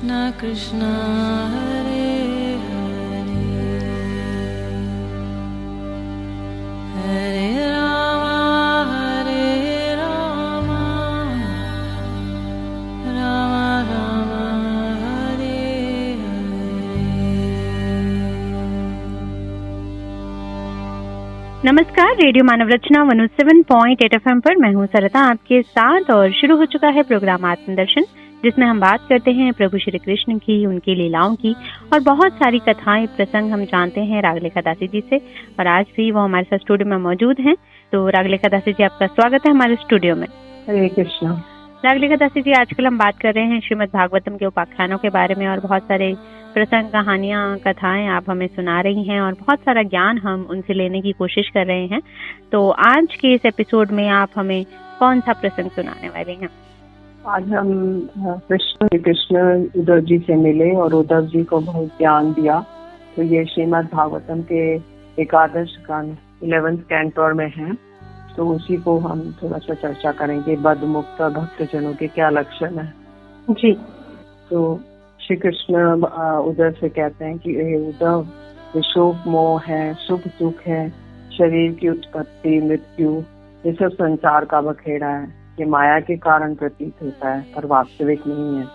Krishna Hare Hare Hare Rama Rama Rama Hare Hare। नमस्कार, radio मानव रचना 107.8 FM पर मैं हूँ सरता आपके साथ और शुरू हो चुका है प्रोग्राम आत्मदर्शन, जिसमें हम बात करते हैं प्रभु श्री कृष्ण की, उनकी लीलाओं की और बहुत सारी कथाएं प्रसंग हम जानते हैं रागलेखा दासी जी से। और आज भी वो हमारे साथ स्टूडियो में मौजूद हैं। तो रागलेखा दासी जी, आपका स्वागत है हमारे स्टूडियो में। हरे कृष्णा। रागलेखा दासी जी, आजकल हम बात कर रहे हैं श्रीमद् भागवतम के उपाख्यानों के बारे में और बहुत सारे प्रसंग, कहानियां, कथाएं आप हमें सुना रही हैं और बहुत सारा ज्ञान हम उनसे लेने की कोशिश कर रहे हैं। तो आज के इस एपिसोड में आप हमें कौन सा प्रसंग सुनाने वाले हैं? आज हम कृष्ण उद्धव जी से मिले और उद्धव जी को बहुत ज्ञान दिया। तो ये श्रीमद् भागवतम के एकादश स्कंद 11th कैंटोर में है, तो उसी को हम थोड़ा सा चर्चा करेंगे। बद्ध मुक्त भक्त जनों के क्या लक्षण है जी। तो श्री कृष्ण उद्धव से कहते हैं कि उद्धव, ये शोक मोह है, सुख दुख है, शरीर की उत्पत्ति मृत्यु, ये सब संसार का बखेड़ा है। ये माया के कारण प्रतीत होता है पर वास्तविक नहीं है।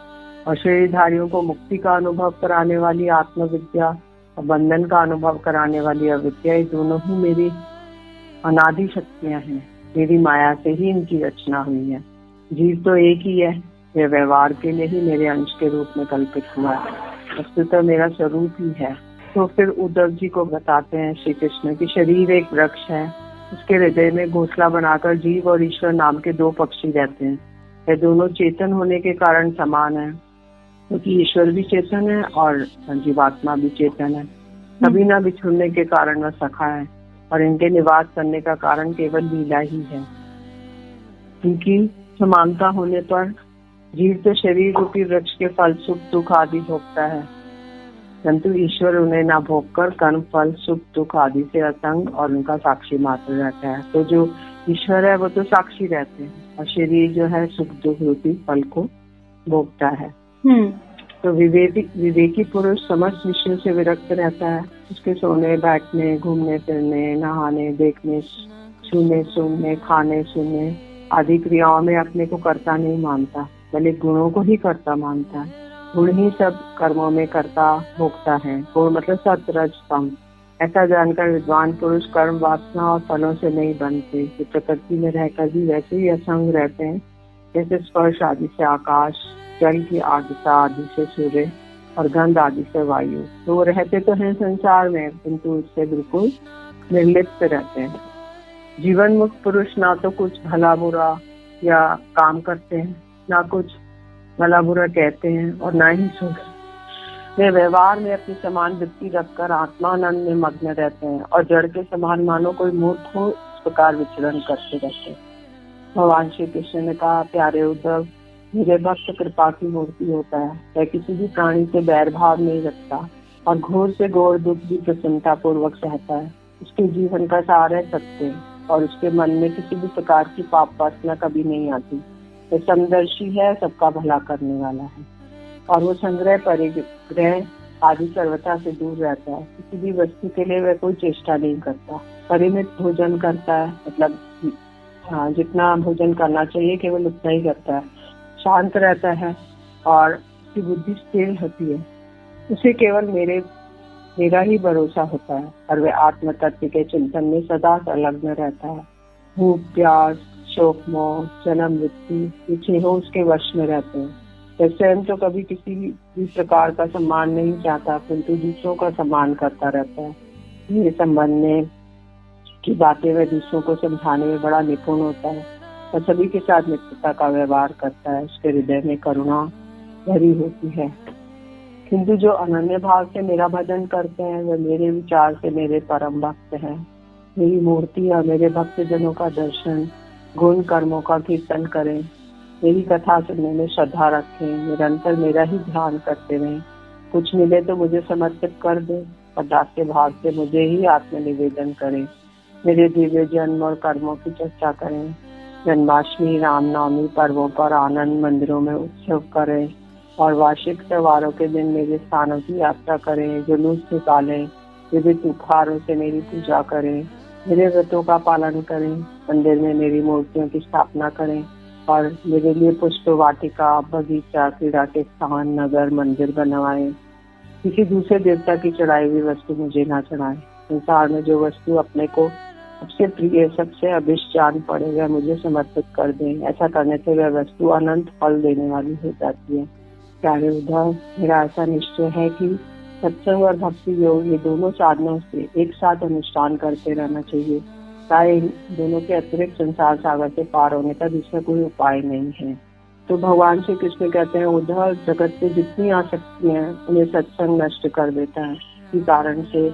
और शरीरधारियों को मुक्ति का अनुभव कराने वाली आत्मविद्या और बंधन का अनुभव कराने वाली अविद्या, ये दोनों ही मेरी अनादि शक्तियां हैं। मेरी माया से ही इनकी रचना हुई है। जीव तो एक ही है, यह व्यवहार के लिए ही मेरे अंश के रूप में कल्पित हुआ है, वस्तुतः मेरा स्वरूप ही है। तो फिर उद्धव जी को बताते हैं श्री कृष्ण की शरीर एक वृक्ष है, उसके हृदय में घोंसला बनाकर जीव और ईश्वर नाम के दो पक्षी रहते हैं। ये दोनों चेतन होने के कारण समान है, क्योंकि ईश्वर भी चेतन है और जीवात्मा भी चेतन है। कभी ना बिछुड़ने के कारण वह सखा है और इनके निवास करने का कारण केवल लीला ही है। इनकी समानता होने पर जीव तो शरीर रूपी वृक्ष के फल सुख दुख आदि भोगता है, परंतु ईश्वर उन्हें ना भोगकर कर्म फल सुख दुख आदि से असंग और उनका साक्षी मात्र रहता है। तो जो ईश्वर है वो तो साक्षी रहते हैं और शरीर जो है सुख दुख रूपी फल को भोगता है। तो विवेकी पुरुष समस्त विषयों से विरक्त रहता है। उसके सोने बैठने घूमने फिरने नहाने देखने छूने सूंघने खाने सुनने आदि क्रियाओं में अपने को कर्ता नहीं मानता, बल्कि गुणों को ही कर्ता मानता है। गुण ही सब कर्मों में कर्ता भोगता है। गुण मतलब सत रज तम। ऐसा जानकर विद्वान पुरुष कर्म वासना और फलों से नहीं बनते, जो प्रकृति में रहकर भी वैसे ही असंग रहते हैं, जैसे स्पर्श आदि से आकाश, जल की आर्द्रता आदि से सूर्य और गंध आदि से वायु। तो वो रहते तो हैं संसार में, किंतु उससे बिल्कुल निर्लिप्त रहते हैं। जीवन मुक्त पुरुष ना तो कुछ भला बुरा या काम करते हैं, ना कुछ भला बुरा कहते हैं और ना ही सुख। वे व्यवहार में अपनी समान वृत्ति रखकर आत्मानंद में मग्न रहते हैं और जड़ के समान मानो कोई मूर्ख हो इस प्रकार विचरण करते रहते हैं। भगवान श्री कृष्ण ने कहा, प्यारे उद्धव, मेरे भक्त कृपा की मूर्ति होता है। वह किसी भी प्राणी से बैर भाव नहीं रखता और घोर से घोर दुख भी प्रसन्नता पूर्वक सहता है। उसके जीवन का सार है सत्य और उसके मन में किसी भी प्रकार की पाप वासना कभी नहीं आती। वह समदर्शी है, सबका भला करने वाला है और वो संग्रह परिग्रह आदि सर्वथा से दूर रहता है। किसी भी वस्तु के लिए वह कोई चेष्टा नहीं करता। परिमित भोजन करता है, मतलब जितना भोजन करना चाहिए केवल उतना ही करता है। शांत रहता है और उसकी बुद्धि स्थिर होती है। उसे केवल मेरा ही भरोसा होता है और वह आत्म तत्व के चिंतन में सदा संलग्न रहता है। भूख प्यास शोक मोह जन्म मृत्यु ये छह उसके वश में रहते हैं। वह स्वयं तो कभी किसी भी प्रकार का सम्मान नहीं चाहता, किंतु दूसरों का सम्मान करता रहता है। मेरे संबंध में की बातें वह दूसरों को समझाने में बड़ा निपुण होता है और सभी के साथ मित्रता का व्यवहार करता है। उसके हृदय में करुणा भरी होती है। किंतु जो अनन्य भाव से मेरा भजन करते हैं वह मेरे विचार से मेरे परम भक्त हैं। मेरी मूर्ति और मेरे भक्त जनों का दर्शन गुण कर्मों का कीर्तन करें, मेरी कथा सुनने में श्रद्धा रखें, निरंतर मेरा ही ध्यान करते रहें। कुछ मिले तो मुझे समर्पित कर दे और दास्य भाव से मुझे ही आत्मनिवेदन करें। मेरे दिव्य जन्म और कर्मों की चर्चा करें। जन्माष्टमी रामनवमी पर्वों पर आनंद मंदिरों में उत्सव करें। और वार्षिक त्योहारों के दिन मेरे स्थानों की यात्रा करें, जुलूस निकालें, विविध उपहारों से मेरी पूजा करें, मेरे व्रतों का पालन करें, मंदिर में मेरी मूर्तियों की स्थापना करें और मेरे लिए पुष्प वाटिका, बगीचा, क्रीड़ा के स्थान, नगर, मंदिर बनवाएं। किसी दूसरे देवता की चढ़ाई हुई वस्तु मुझे ना चढ़ाएं। संसार में जो वस्तु अपने को सबसे प्रिय, सबसे अभिष्ट जान पड़े वह मुझे समर्पित कर दें। ऐसा करने से वह वस्तु अनंत फल देने वाली हो जाती है। प्यारे उद्धव, मेरा ऐसा निश्चय है कि सत्संग और भक्ति योग ये दोनों साधनों से एक साथ अनुष्ठान करते रहना चाहिए। चाहे इन दोनों के अतिरिक्त संसार सागर से पार होने का दूसरा कोई उपाय नहीं है। तो भगवान श्री कृष्ण कहते हैं, उद्धव, जगत में जितनी आसक्तियां हैं उन्हें सत्संग नष्ट कर देता है। इसी कारण से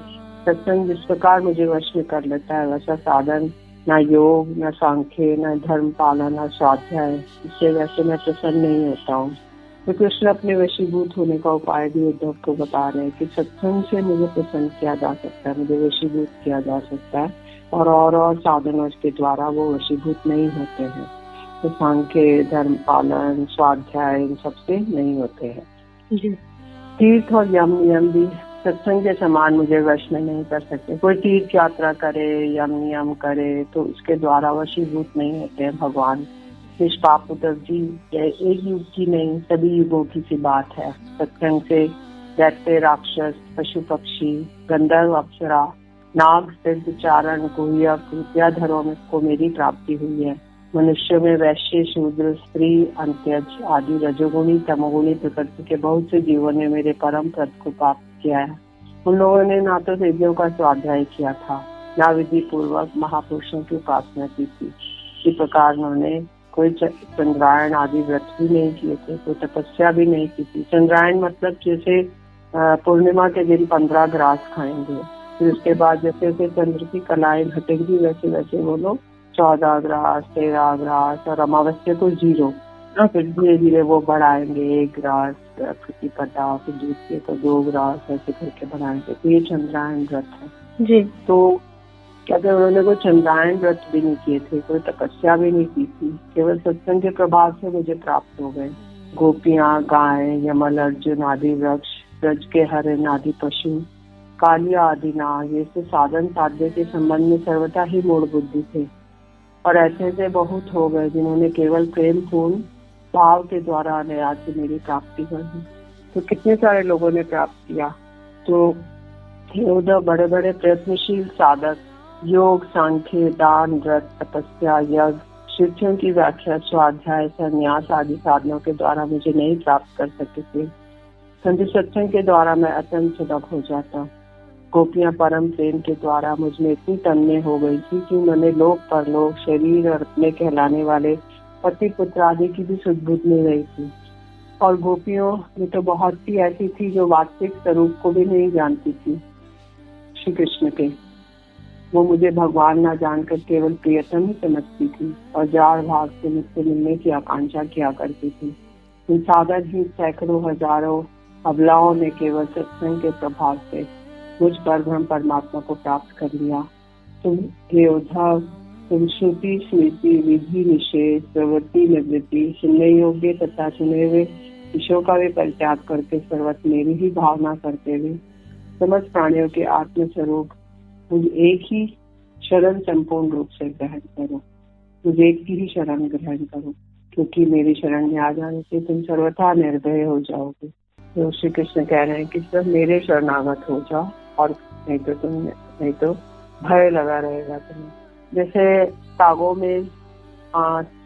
सत्संग जिस प्रकार मुझे वश में कर लेता है वैसा साधन न योग, न सांख्य, न धर्म पालन, न स्वाध्याय, इससे वैसे मैं प्रसन्न नहीं होता हूँ। तो कृष्ण अपने वशीभूत होने का उपाय भी उद्धव को बता रहे हैं कि सत्संग से मुझे प्रसन्न किया जा सकता है, मुझे वशीभूत किया जा सकता है और साधनों के द्वारा वो वशीभूत नहीं होते हैं। तो सांख्य, धर्म पालन, स्वाध्याय इन सबसे नहीं होते हैं। तीर्थ और यम नियम भी सत्संग के समान मुझे वश में नहीं कर सकते। कोई तीर्थ यात्रा करे, यम नियम करे तो उसके द्वारा वशीभूत नहीं होते हैं भगवान। निष्पाप उद्धव जी, यह एक युग की नहीं सभी युगों की सी बात है। सत्संग से दैत्य, राक्षस, पशु पक्षी, गंधर्व, अप्सरा, नाग, सिद्ध, चारण, गुह्यक, विद्याधरों में को मेरी प्राप्ति हुई है। मनुष्य में वैश्य, शूद्र, स्त्री, अंत्यज आदि रजोगुणी, तमोगुणी प्रकृति के बहुत से जीवों ने मेरे परम पद को प्राप्त किया है। उन लोगों ने ना तो वेदों का स्वाध्याय किया था, ना विधि पूर्वक महापुरुषों की उपासना की थी। इसी प्रकार उन्होंने कोई चंद्रायण आदि व्रत भी नहीं किए थे, कोई तपस्या भी नहीं की थी। चंद्रायण मतलब जैसे पूर्णिमा के दिन 15 ग्रास खाएंगे, फिर उसके बाद जैसे जैसे चंद्र की कलाएं घटेंगी वैसे वैसे वो लोग 14 ग्रास, 13 ग्रास और अमावस्या को 0, फिर धीरे धीरे वो बढ़ाएंगे 1 ग्रास, प्रतिपदा, फिर दूसरे को 2 ग्रास, ऐसे करके बढ़ाएंगे। तो ये चंद्रायण व्रत है जी। तो कहते उन्होंने कोई चंद्रायण व्रत भी नहीं किए थे, कोई तपस्या भी नहीं की थी, केवल सत्संग के प्रभाव से मुझे प्राप्त हो गए। गोपियां, गायें, यमल, अर्जुन आदि वृक्ष, ब्रज के हरिण आदि पशु, कालिया आदि नाग, ये सब साधन साध्य के संबंध में सर्वथा ही मूढ़ बुद्धि थे और ऐसे से बहुत हो गए जिन्होंने केवल प्रेम पूर्ण भाव के द्वारा अनायास से मेरी प्राप्ति कर दी। तो कितने सारे लोगों ने प्राप्त किया। तो उद्धव, बड़े बड़े प्रयत्नशील साधक योग, सांख्य, दान, व्रत, तपस्या, यज्ञ, शिक्षण की व्याख्या, स्वाध्याय, संन्यास आदि साधनों के द्वारा मुझे नहीं प्राप्त कर सके थे, किंतु सत्संग के द्वारा मैं अत्यंत सुलभ हो जाता। गोपियां परम प्रेम के द्वारा मुझ में इतनी तन्मय हो गई थी कि मैंने लोक परलोक, शरीर और अपने कहलाने वाले पति पुत्र आदि की भी सुध-बुध नहीं रही थी। और गोपियों में तो बहुत सी ऐसी थी जो वास्तविक स्वरूप को भी नहीं जानती थी श्री कृष्ण के। वो मुझे भगवान ना जानकर केवल प्रियतम ही समझती थी और जार भाग से मुझसे मिलने की आकांक्षा किया करती थी। इन साधन ही सैकड़ों हजारों अबलाओं ने केवल सत्संग के प्रभाव से मुझ पर ब्रह्म परमात्मा को प्राप्त कर लिया। तुम हे उद्धव, तुम श्रुति, स्मृति, विधि, निषेध, प्रवृत्ति, निवृत्ति, सुनने योग्य तथा सुने हुए विषयों का भी परित्याग करके सर्वत्र मेरी ही भावना करते हुए समस्त प्राणियों के आत्म स्वरूप मुझे एक ही शरण संपूर्ण रूप से ग्रहण करो। मुझे एक ही शरण ग्रहण करो, क्योंकि मेरी शरण में आ जाने से तुम सर्वथा निर्भय हो जाओगे। तो श्री कृष्ण कह रहे हैं कि सब मेरे शरणागत हो जाओ और नहीं तो भय लगा रहेगा तुम्हें। जैसे तागों में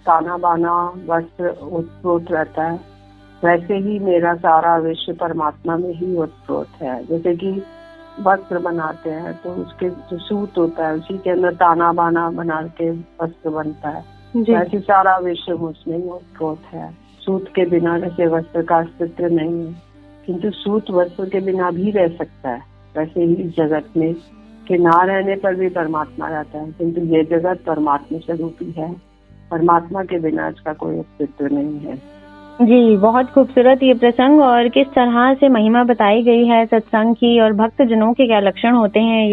ताना बाना वस्त्र उत्प्रोत रहता है, वैसे ही मेरा सारा विश्व परमात्मा में ही उत्प्रोत है। जैसे कि वस्त्र बनाते हैं तो उसके जो सूत होता है उसी के अंदर ताना बाना बना के वस्त्र बनता है, वैसे सारा विश्व उसमें ही उत्प्रोत है। सूत के बिना जैसे वस्त्र का अस्तित्व नहीं है, किंतु सूत वस्त्र के बिना भी रह सकता है, वैसे ही जगत में के ना रहने पर भी परमात्मा रहता है, किंतु ये जगत परमात्मा स्वरूप ही है, परमात्मा के बिना इसका कोई अस्तित्व नहीं है। जी, बहुत खूबसूरत ये प्रसंग और किस तरह से महिमा बताई गई है सत्संग की और भक्त जनों के क्या लक्षण होते हैं,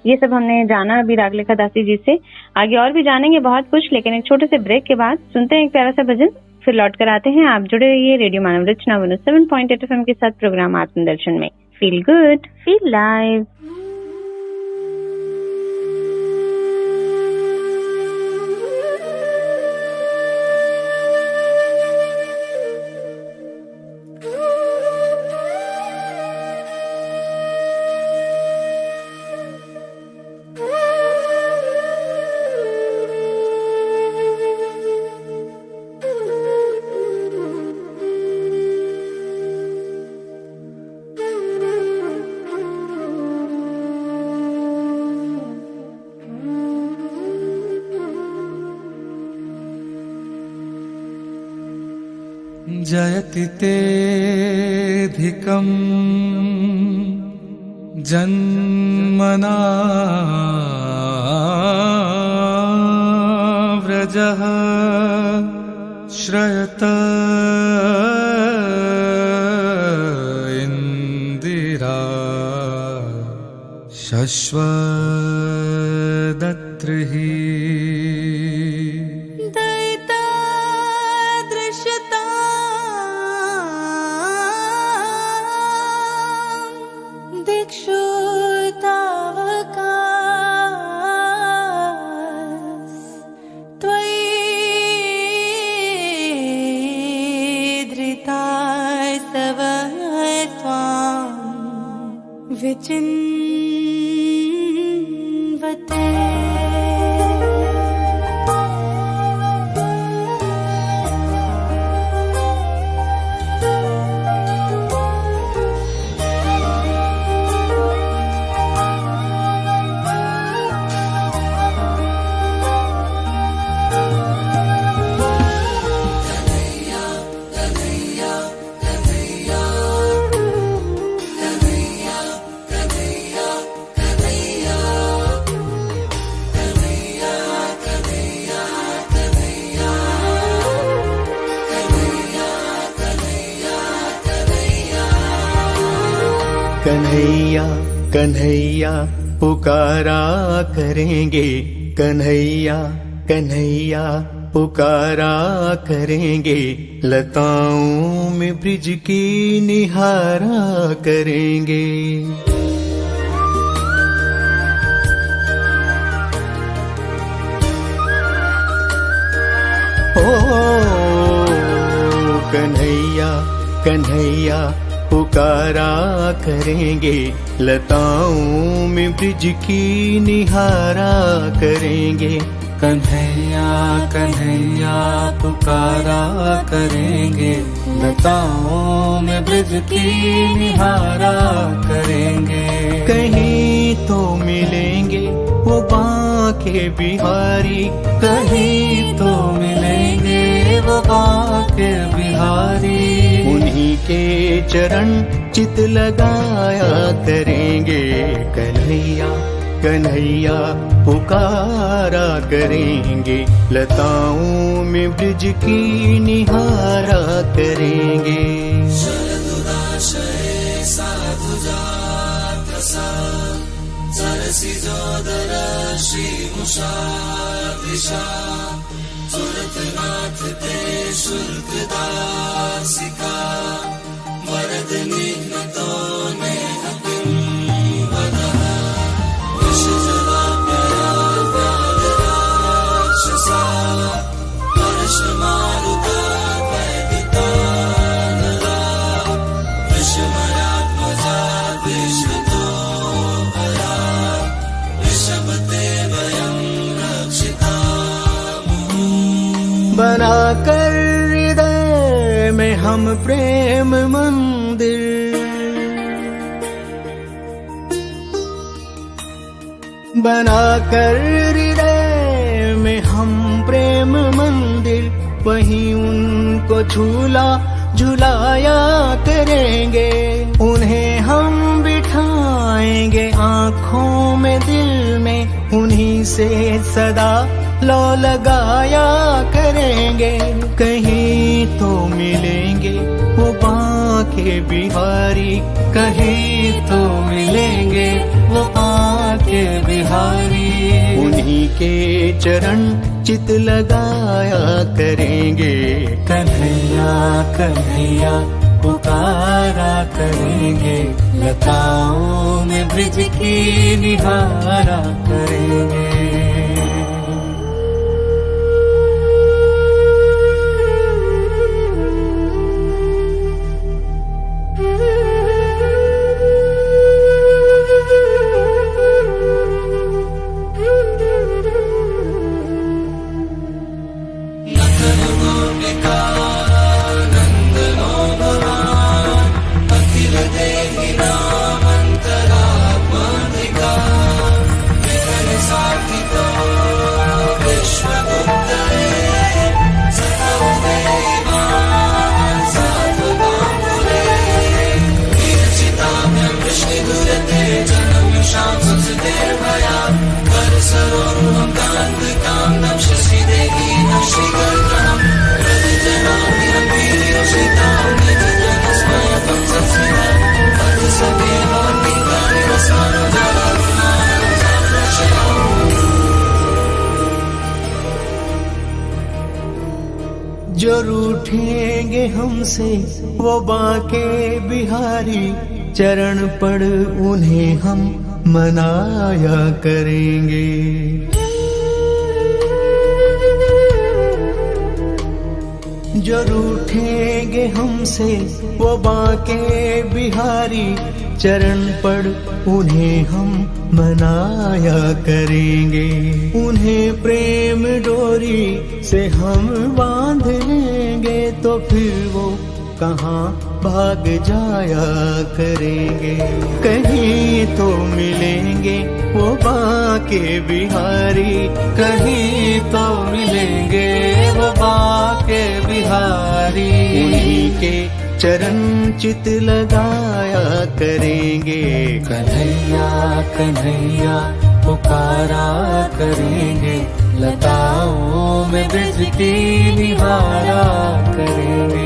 ये सब हमने जाना अभी रागलेखा दासी जी से। आगे और भी जानेंगे बहुत कुछ, लेकिन एक छोटे से ब्रेक के बाद सुनते हैं एक प्यारा सा भजन, फिर लौट कर आते हैं। आप जुड़े रहिए रेडियो मानव रचना 107.8 FM के साथ प्रोग्राम आत्मदर्शन में। Feel good, feel live. जयति तेऽधिकं जन्मना व्रजः श्रयत इन्दिरा शश्वदत्रिः विचिन्वते कन्हैया कन्हैया पुकारा करेंगे, कन्हैया कन्हैया पुकारा करेंगे, लताओं में ब्रिज की निहारा करेंगे। ओ कन्हैया कन्हैया पुकारा करेंगे, लताओं में ब्रिज की निहारा करेंगे। कन्हैया कन्हैया पुकारा करेंगे, लताओं में ब्रिज की निहारा करेंगे। कहीं तो मिलेंगे वो बांके बिहारी, कहीं तो मिलेंगे वो बांके बिहारी। उन्हीं के चरण चित लगाया करेंगे, कन्हैया कन्हैया पुकारा करेंगे, लताओं में ब्रिज की निहारा करेंगे। शरदुदाशये साधुजात सरसिजोदर श्रीमुषा दिशा, सुरतनाथ ते शुल्कदासिका, वरद निघ्नतो नेहकिं वदः, विषजलाप्यया व्याघ्राक्षसा, वर्षमारुता वैदितानला, विषमयात्मजा विश्वतो भया, ऋषभते वयं रक्षितामः। बनाकर हृदय में हम प्रेम मंदिर, बनाकर हृदय में हम प्रेम मंदिर, वहीं उनको झूला झुलाया करेंगे। उन्हें हम बिठाएंगे आँखों में दिल में, उन्हीं से सदा लो लगाया करेंगे। कहीं तो मिलेंगे वो बांके बाके बिहारी, कहीं तो मिलेंगे वो बाके बिहारी। उन्हीं के चरण चित लगाया करेंगे, कन्हैया कन्हैया पुकारा करेंगे, लताओं में ब्रिज की निहारा करेंगे। जो रूठेंगे हमसे वो बाके बिहारी, चरण पड़ उन्हें हम मनाया करेंगे। जो रूठेंगे हमसे वो बाके बिहारी, चरण पड़ उन्हें हम मनाया करेंगे। उन्हें प्रेम डोरी से हम बांध लेंगे, तो फिर वो कहाँ भाग जाया करेंगे। कहीं तो मिलेंगे वो बाके बिहारी, कहीं तो मिलेंगे वो बाके बिहारी। उन्हीं के चरण चित लगाया करेंगे, कन्हैया कन्हैया पुकारा करेंगे, लताओं में ब्रिज की निहारा करेंगे।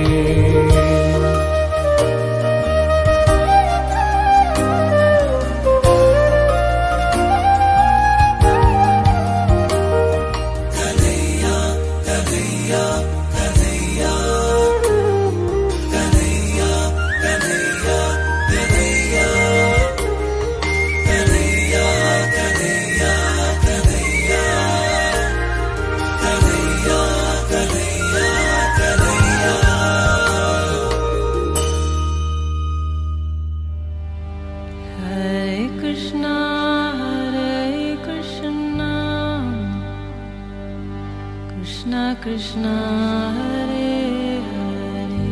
Krishna Hare Hare,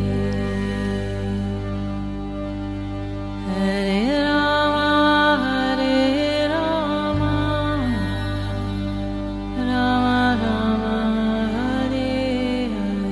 Hare Rama Hare Rama, Rama Rama Hare Hare।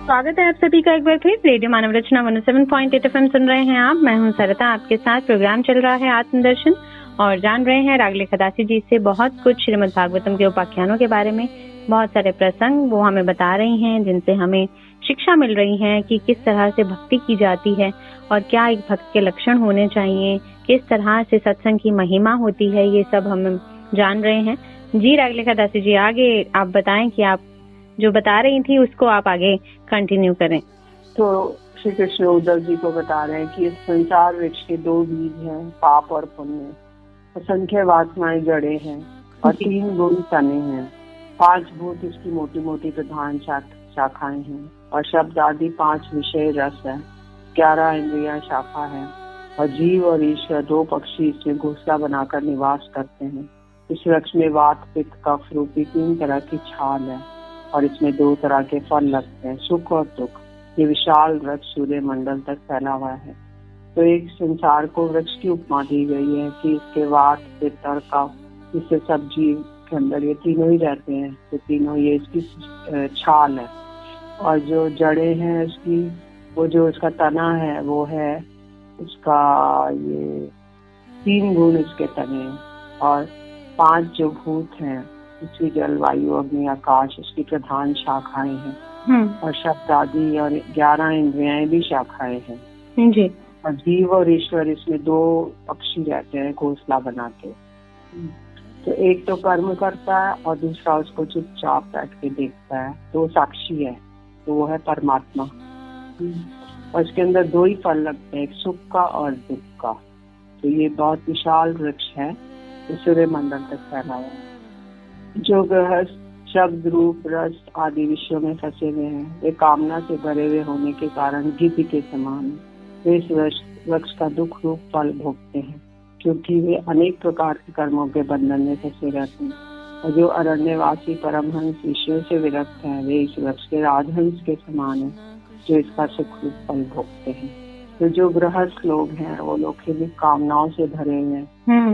स्वागत है आप सभी का एक बार फिर रेडियो मानव रचना 107.8 FM सुन रहे हैं आप। मैं हूं सरिता, आपके साथ प्रोग्राम चल रहा है आत्मदर्शन और जान रहे हैं रागलेखा दासी जी से बहुत कुछ श्रीमद् भागवतम के उपाख्यानों के बारे में। बहुत सारे प्रसंग वो हमें बता रही हैं जिनसे हमें शिक्षा मिल रही है कि किस तरह से भक्ति की जाती है और क्या एक भक्त के लक्षण होने चाहिए, किस तरह से सत्संग की महिमा होती है, ये सब हम जान रहे हैं। जी रागलेखा दासी जी, आगे आप बताएं कि आप जो बता रही थी उसको आप आगे कंटिन्यू करें। तो श्री कृष्ण उद्धव जी को बता रहे हैं कि इस संसार वृक्ष के दो बीज हैं, पाप और पुण्य। असंख्य वासनाएं जड़े हैं और 3 गुण तने हैं। 5 भूत इसकी मोटी मोटी प्रधान शाखाएं हैं और शब्द आदि 5 विषय रस है। 11 इंद्रियां शाखा है और जीव और ईश्वर 2 पक्षी इसमें घोंसला बनाकर निवास करते हैं। इस वृक्ष में वात पित्त कफ रूपी 3 तरह की छाल है और इसमें 2 तरह के फल लगते हैं, सुख और दुख। ये विशाल वृक्ष सूर्य मंडल तक फैला हुआ है। तो एक संसार को वृक्ष की उपमा दी गई है कि इसके वात पित्त और कफ, इससे सब जीव के अंदर ये तीनों ही रहते हैं। तो तीनों ये इसकी छाल है और जो जड़ें हैं इसकी, वो जो इसका तना है वो है इसका ये 3 गुण इसके तने और 5 जो भूत हैं पृथ्वी जल वायु अग्नि आकाश इसकी प्रधान शाखाएं हैं और शब्द आदि और 11 इंद्रियाएं भी शाखाएं हैं जी। और जीव और ईश्वर इसमें 2 पक्षी रहते हैं घोंसला बना के। तो एक तो कर्म करता है और दूसरा उसको चुपचाप बैठ के देखता है, तो साक्षी है, तो वो है परमात्मा। और इसके अंदर 2 ही फल लगते हैं, एक सुख का और दुख का। तो ये बहुत विशाल वृक्ष है, तो सूर्य मंडल तक फैला हुआ है। जो गृहस्थ शब्द रूप रस आदि विषयों में फंसे हुए हैं, वे कामना से भरे हुए होने के कारण गिद्ध के समान हैं। वे इस वृक्ष का दुख रूप फल भोगते हैं, क्योंकि वे अनेक प्रकार के कर्मों के बंधन में फंसे रहते हैं। और जो अरण्यवासी परमहंस विषयों से विरक्त हैं, वे इस वृक्ष के राजहंस के समान हैं, जो इसका सुख रूप फल भोगते हैं। तो जो गृहस्थ लोग हैं, वो लोग खिलिक कामनाओं से भरे हुए हैं,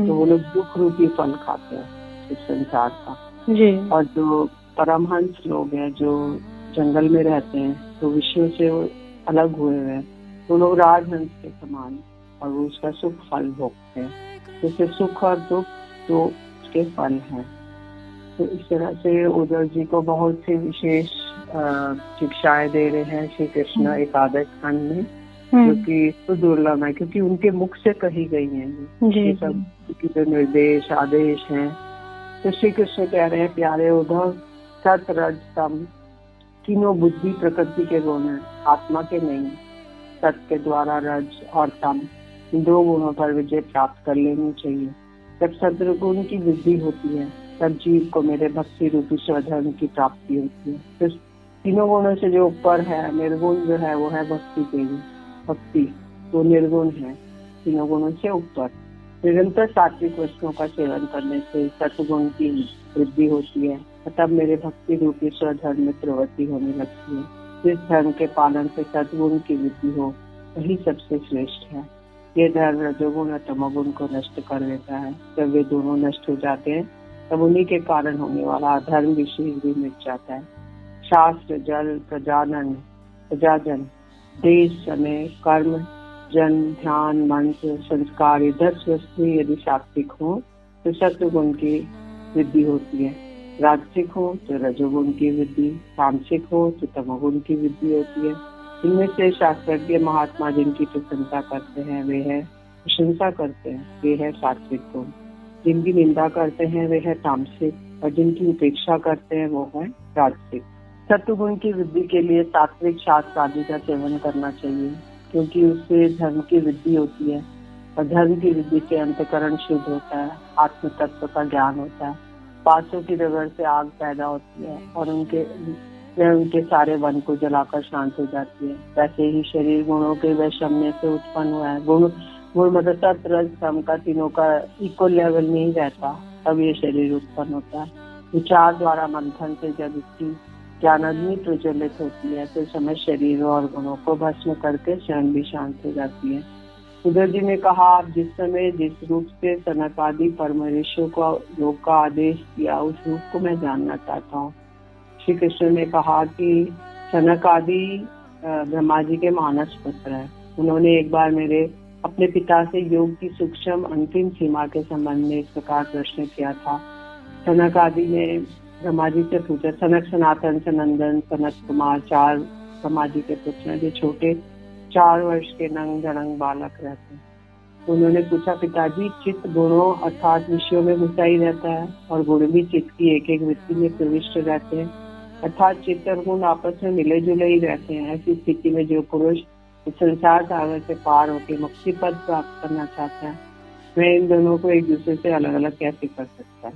तो वो लोग दुख रूपी फल खाते हैं इस संसार का जी। और जो परमहंस लोग हैं, जो जंगल में रहते हैं, तो विषयों से अलग हुए हैं, तो लोग राजहंस के समान और वो उसका सुख फल भोगते हैं। जैसे सुख और दुख तो उसके फल हैं। तो इस तरह से उद्धव जी को बहुत सी विशेष शिक्षाएं दे रहे हैं श्री कृष्ण एकादश खंड में, जो कि तो दुर्लभ है, क्योंकि उनके मुख से कही गई हैं ये सब जो निर्देश आदेश हैं। तो श्री कृष्ण कह रहे हैं, प्यारे उद्धव, सत रज तम तीनों बुद्धि प्रकृति के गुण हैं, आत्मा के नहीं। सत के द्वारा रज और तम इन 2 गुणों पर विजय प्राप्त कर लेनी चाहिए। जब सत्गुण की वृद्धि होती है, तब जीव को मेरे भक्ति रूपी स्वधर्म की प्राप्ति होती है। तो तीनों गुणों से जो ऊपर है, निर्गुण जो है, वो है भक्ति के लिए। भक्ति तो निर्गुण है, तीनों गुणों से ऊपर। निरंतर सात्विक वस्तुओं का सेवन करने से सत्गुण की वृद्धि होती है, तब मेरे भक्ति रूपी स्वधर्म में प्रवृत्ति होने लगती है। जिस धर्म के पालन से सद्गुण की वृद्धि हो, वही सबसे श्रेष्ठ है। ये धर्म रजोगुण और तमोगुण को नष्ट कर देता है। जब वे दोनों नष्ट हो जाते हैं, तब उन्हीं के कारण होने वाला अधर्म विशेष भी मिट जाता है। शास्त्र, जल, प्रजाजन, देश, समय, कर्म, जन, ध्यान, मंत्र, संस्कार, ये 10 वस्तुएं यदि सात्विक हो तो सत्वगुण की वृद्धि होती है। राजसिक हो तो रजोगुण की वृद्धि, तामसिक हो तो तमोगुण की वृद्धि होती है। इनमें से शास्त्रज्ञ महात्मा जिनकी प्रशंसा करते हैं वे है सात्विक गुण। जिनकी निंदा करते हैं वे है तामसिक, और जिनकी उपेक्षा करते हैं वो है राजसिक। सत्वगुण की वृद्धि के लिए सात्विक शास्त्र आदि का सेवन करना चाहिए, क्योंकि उससे धर्म की वृद्धि होती है और धर्म की वृद्धि से अंतःकरण शुद्ध होता है, आत्म तत्व का ज्ञान होता है। पासों की रगड़ से आग पैदा होती है और उनके सारे वन को जलाकर शांत हो जाती है। वैसे ही शरीर गुणों के वैषम्य से उत्पन्न हुआ है। गुण मतलब सत्व रज तम का तीनों का इक्वल लेवल नहीं रहता, तब ये शरीर उत्पन्न होता है। विचार द्वारा मंथन से जब इसकी ज्ञानाग्नि प्रज्वलित होती है, तो समय शरीर और गुणों को भस्म करके स्वयं भी शांत हो जाती है। उद्धव जी ने कहा, आप जिस समय जिस रूप से सनक आदि परम ऋषियों को योग का आदेश दिया, उस रूप को मैं जानना चाहता हूँ। श्री कृष्ण ने कहा कि सनक आदि ब्रह्मा जी के मानस पुत्र है। उन्होंने एक बार अपने पिता से योग की सूक्ष्म अंतिम सीमा के संबंध में इस प्रकार प्रश्न किया था। सनक आदि ने ब्रह्मा जी से पूछा, सनक, सनातन, सनंदन, सनत कुमार 4 ब्रह्मा जी के पुत्र हैं, जो छोटे 4 वर्ष के नंग धड़ंग बालक रहते हैं। तो उन्होंने पूछा, पिताजी, चित्त गुणों अर्थात विषयों में घुसा ही रहता है और गुण भी चित्त की एक एक वृत्ति में प्रविष्ट रहते हैं, अर्थात चित्त और गुण आपस में मिले जुले ही रहते हैं। ऐसी स्थिति में जो पुरुष इस संसार सागर से पार होकर मुक्ति पद प्राप्त करना चाहता है, वह इन दोनों को एक दूसरे से अलग अलग कैसे कर सकता है।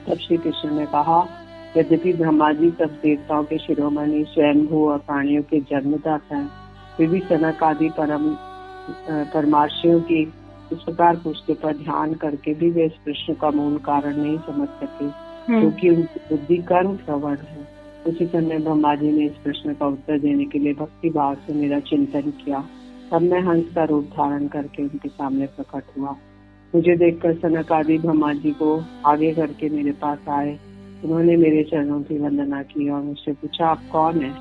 तब श्री कृष्ण ने कहा, यद्यपि ब्रह्मा जी सब देवताओं के शिरोमणि, स्वयंभू और प्राणियों के जन्मदाता है, वे भी सनक आदि परमार्शियों की इस प्रकार पूछने पर ध्यान करके भी वे इस प्रश्न का मूल कारण नहीं समझ सके, क्योंकि उनकी बुद्धि कर्म प्रवण है। उसी समय ब्रह्मा जी ने इस प्रश्न का उत्तर देने के लिए भक्ति भाव से मेरा चिंतन किया। तब मैं हंस का रूप धारण करके उनके सामने प्रकट हुआ। मुझे देखकर सनक आदि ब्रह्मा जी को आगे करके मेरे पास आए। उन्होंने मेरे चरणों की वंदना की और मुझसे पूछा, आप कौन है?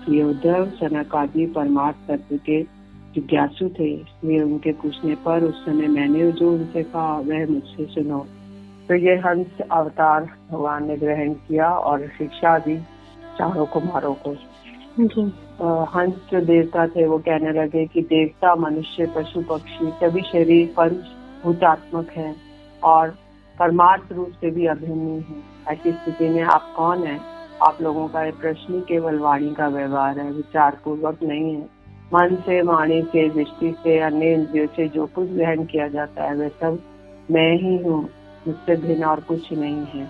ये उद्धव सनक आदि परमार्थ तत्व के जिज्ञासु थे, इसलिए उनके पूछने पर उस समय मैंने जो उनसे कहा वह मुझसे सुनो। तो ये हंस अवतार भगवान ने ग्रहण किया और शिक्षा दी चारों कुमारों को। जी। हंस जो देवता थे वो कहने लगे कि देवता, मनुष्य, पशु, पक्षी सभी शरीर पंच भूतात्मक है और परमार्थ रूप से भी अभिन्न है। ऐसी स्थिति में आप कौन है? आप लोगों का ये प्रश्न केवल वाणी का व्यवहार है, विचार पूर्वक नहीं है। मन से, वाणी से, दृष्टि से, अन्य इंद्रियों से जो कुछ ग्रहण किया जाता है वह सब मैं ही हूँ, मुझसे भिन्न और कुछ नहीं है।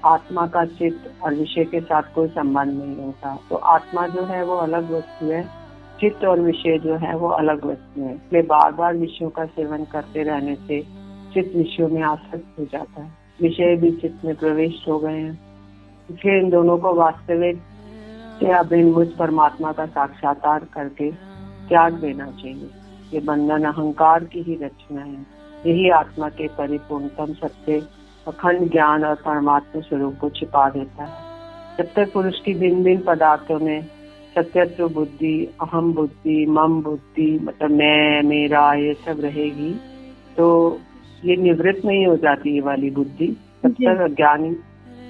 आत्मा का चित्त और विषय के साथ कोई संबंध नहीं होता। तो आत्मा जो है वो अलग वस्तु है, चित्त और विषय जो है वो अलग वस्तु है। इसलिए बार बार विषयों का सेवन करते रहने से चित्त विषयों में आसक्त हो जाता है, विषय भी चित्त में प्रविष्ट हो गए हैं। इसलिए इन दोनों को वास्तविक से अभिन्न मुझ परमात्मा का साक्षात्कार करके त्याग देना चाहिए। ये बंधन अहंकार की ही रचना है। यही आत्मा के परिपूर्णतम सत्य, अखंड ज्ञान और परमात्मा स्वरूप को छिपा देता है। जब तक पुरुष की भिन्न भिन्न पदार्थों में सत्यत्व बुद्धि, अहम बुद्धि, मम बुद्धि, मतलब मैं, मेरा, ये सब रहेगी तो ये निवृत्त नहीं हो जाती ये वाली बुद्धि। तब तक अज्ञानी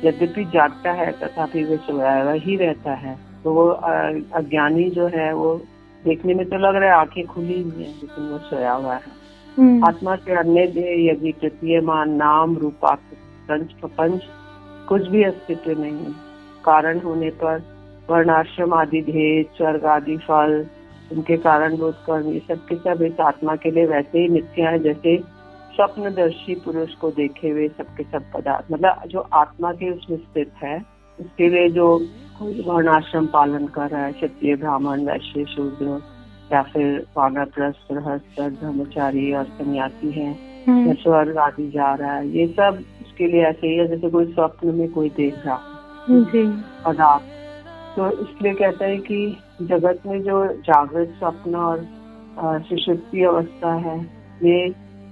यद्यपि जागता है तथापि वे सोया ही रहता है। तो वो अज्ञानी जो है वो देखने में तो लग रहा है आंखें खुली हुई है, लेकिन वो सोया हुआ है। आत्मा से अन्य देह यदि तृतीयमान नाम रूपांश प्रपंच कुछ भी अस्तित्व नहीं है। कारण होने पर वर्णाश्रम आदि भेद, स्वर्ग आदि फल, उनके कारणभूत कर्म, ये सब के सब इस आत्मा के लिए वैसे ही मिथ्या है जैसे स्वप्नदर्शी पुरुष को देखे हुए सबके सब पदार्थ। मतलब जो आत्मा के उसमें स्थित है उसके लिए जो कोई वर्णाश्रम पालन कर रहा है, क्षत्रिय, ब्राह्मण, वैश्य, शूद्र या फिर वानप्रस्थ, गृहस्थ, ब्रह्मचारी और सन्यासी है, या स्वर्ग आदि जा रहा है, ये सब उसके लिए ऐसे ही है जैसे कोई स्वप्न में कोई देख रहा पदार्थ। तो इसलिए कहता है कि जगत में जो जागृत, स्वप्न और सुषुप्ति अवस्था है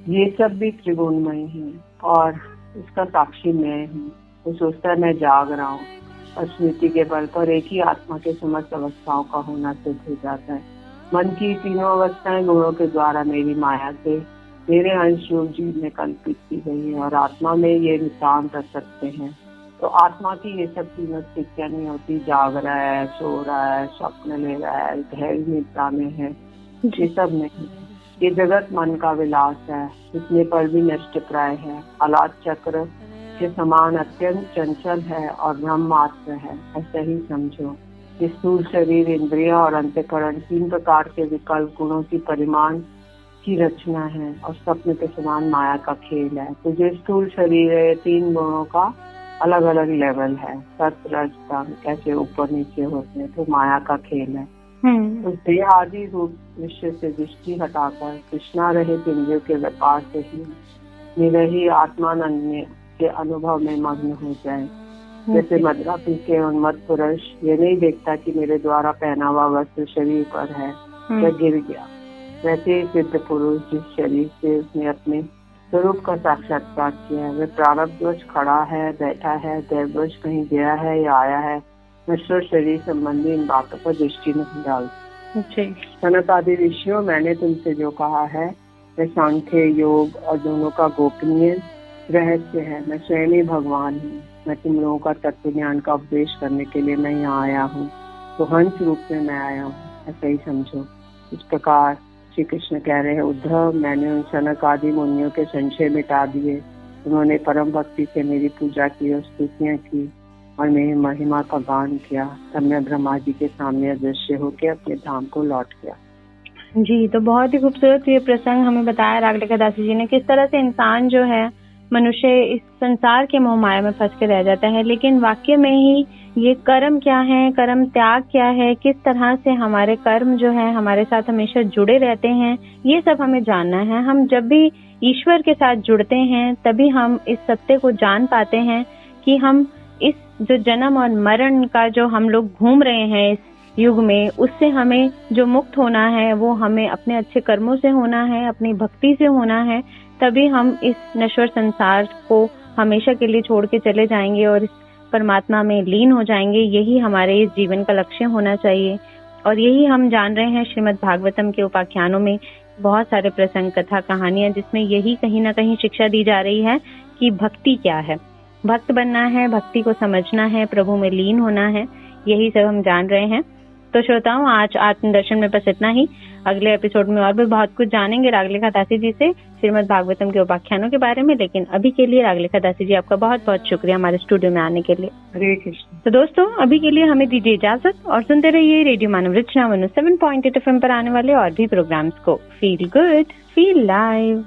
ये सब भी त्रिगुणमय है और इसका साक्षी मैं हूँ। वो सोचता है मैं जाग रहा हूँ और स्मृति के बल पर एक ही आत्मा के समस्त अवस्थाओं का होना सिद्ध हो जाता है। मन की तीनों अवस्थाएं गुणों के द्वारा मेरी माया से मेरे अंश रूप जीव में कल्पित की गई है और आत्मा में ये निशांत रह सकते हैं। तो आत्मा की ये सब तीनों स्थितियां नहीं होती, जाग रहा है, सो रहा है, स्वप्न ले रहा है, गहरी निद्रा में है, ये सब नहीं। ये जगत मन का विलास है, इतने पर भी नष्ट प्राय है, अलाद चक्र के समान अत्यंत चंचल है और ब्रह्म मात्र है, ऐसा ही समझो। ये स्थूल शरीर, इंद्रिया और अंतःकरण तीन प्रकार के विकल्प गुणों की परिमाण की रचना है और स्वप्न के समान माया का खेल है। तो जो स्थूल शरीर है तीन गुणों का अलग अलग लेवल है, सत्व रज तम कैसे ऊपर नीचे होते हैं, तो माया का खेल है। तो देह आदि रूप विषय से दृष्टि हटाकर कृष्णा रहित इंद्रियों के व्यापार से ही निरही आत्मानंद के अनुभव में मग्न हो जाए। जैसे मदिरा पी के उन्मत्त पुरुष ये नहीं देखता कि मेरे द्वारा पहना हुआ वस्त्र शरीर पर है या गिर गया, वैसे ही सिद्ध पुरुष जिस शरीर से उसने अपने स्वरूप का साक्षात्कार किया है वह प्रारब्धवश खड़ा है, बैठा है, दैववश कहीं गया है या आया है, नश्वर शरीर संबंधी इन बातों पर दृष्टि नहीं डालती। सनत आदि ऋषियों, मैंने तुमसे जो कहा है वह सांख्य, योग और दोनों का गोपनीय रहस्य है। मैं स्वयं ही भगवान हूँ। मैं तुम लोगों का तत्व ज्ञान का उपदेश करने के लिए मैं यहाँ आया हूँ, तो हंस रूप में मैं आया हूँ, ऐसा ही समझो। इस प्रकार श्री कृष्ण कह रहे हैं, उद्धव, मैंने उन सनक आदि मुनियों के संशय मिटा दिए। उन्होंने परम भक्ति से मेरी पूजा की और स्तुतियाँ की और मेरी महिमा का गान किया। तब मैं ब्रह्मा जी के सामने अदृश्य होकर अपने धाम को लौट गया। जी, तो बहुत ही खूबसूरत ये प्रसंग हमें बताया रागलेखा दासी जी ने, किस तरह से इंसान जो है, मनुष्य इस संसार के मोह माया में फंस के रह जाता है, लेकिन वाक्य में ही ये कर्म क्या है, कर्म त्याग क्या है, किस तरह से हमारे कर्म जो है हमारे साथ हमेशा जुड़े रहते हैं, ये सब हमें जानना है। हम जब भी ईश्वर के साथ जुड़ते हैं तभी हम इस सत्य को जान पाते हैं कि हम इस जो जन्म और मरण का जो हम लोग घूम रहे हैं इस युग में, उससे हमें जो मुक्त होना है वो हमें अपने अच्छे कर्मों से होना है, अपनी भक्ति से होना है। तभी हम इस नश्वर संसार को हमेशा के लिए छोड़ के चले जाएंगे और इस परमात्मा में लीन हो जाएंगे। यही हमारे इस जीवन का लक्ष्य होना चाहिए और यही हम जान रहे हैं श्रीमद् भागवतम के उपाख्यानों में बहुत सारे प्रसंग, कथा, कहानियां, जिसमें यही कहीं ना कहीं शिक्षा दी जा रही है कि भक्ति क्या है। भक्त बनना है, भक्ति को समझना है, प्रभु में लीन होना है, यही सब हम जान रहे हैं। तो श्रोताओं, आज आत्मदर्शन में बस इतना ही। अगले एपिसोड में और भी बहुत कुछ जानेंगे रागलेखा दासी जी से श्रीमद् भागवतम के उपाख्यानों के बारे में। लेकिन अभी के लिए रागलेखा दासी जी, आपका बहुत बहुत शुक्रिया हमारे स्टूडियो में आने के लिए। हरे कृष्ण। तो दोस्तों, अभी के लिए हमें दीजिए इजाजत और सुनते रहिए रेडियो मानव रचना 107.8 FM पर आने वाले और भी प्रोग्राम्स को। Feel good, feel live.